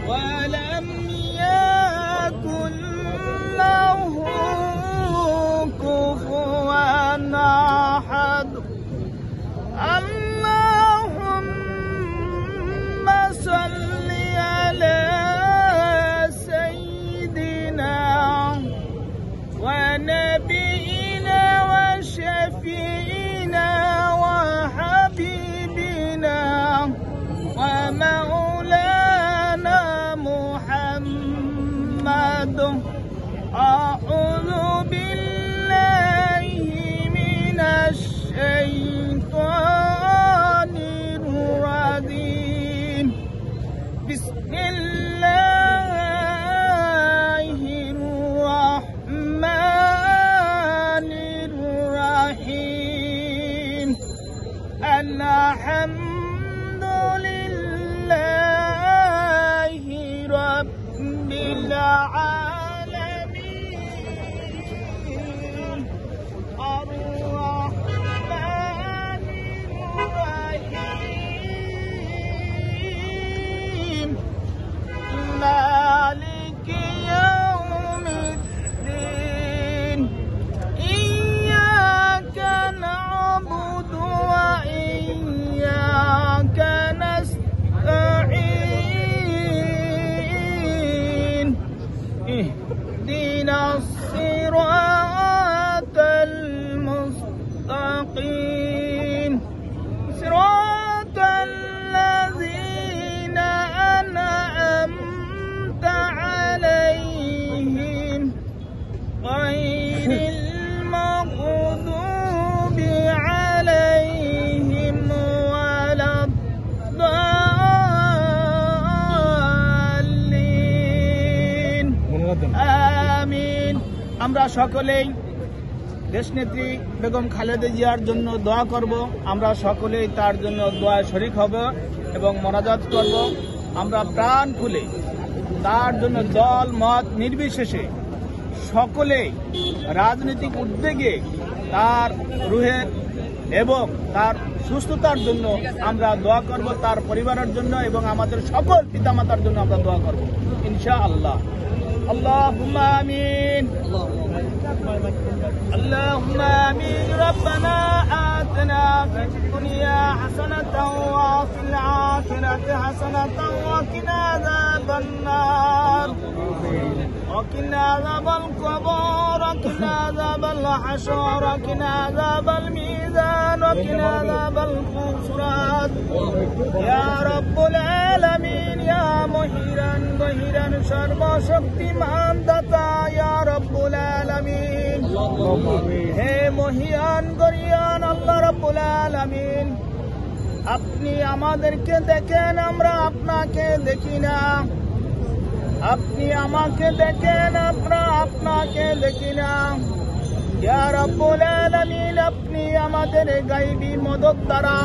ولم يكن له كفوا أحد اللهم صل على سيدنا ونبينا وشفينا وحبيبنا ومولانا محمد أعوذ بالله من الشيطان الرجيم بسم الله الرحمن الرحيم الحمد لله رب العالمين الرحمن الرحيم مالك يوم الدين إياك نعبد وإياك نستعين اهدنا الصراط المستقيم صراط الذين أنعمت عليهم غير المغضوب عليهم ولا الضالين آمين আমরা সকলেই দেশনেত্রী বেগম খালেদা জিয়ার জন্য দোয়া করব। আমরা সকলেই তার জন্য দোয়ায় শরীক হব এবং মোনাজাত করব। আমরা প্রাণ খুলে তার জন্য দল মত নির্বিশেষে সকলেই রাজনৈতিক উদ্যোগে তার রুহের এবং তার সুস্থতার জন্য আমরা দোয়া করব, তার পরিবারের জন্য এবং আমাদের সকল পিতামাতার জন্য আমরা দোয়া করব ইনশাআল্লাহ। আল্লাহুম্মা আমিন اللهم آمين ربنا آتنا في الدنيا حسنة وفي الآخرة حسنة وقنا عذاب النار وقنا عذاب القبر وقنا عذاب الحشر وقنا عذاب الميزان وقنا عذاب الخسران يا رب العالمين يا مهيرا ظهيرا সর্বশক্তিমান দাতা ইয়া রব্বুল আলামিন হে মহিয়ান গরিয়ান আল্লাহ রব্বুল আলামিন আপনি আমাদেরকে দেখেন, আমরা আপনাকে দেখি না। আপনি আমাকে দেখেন, আমরা আপনাকে দেখি না। ইয়া রব্বুল আলামিন আপনি আমাদের গায়বী মদত দ্বারা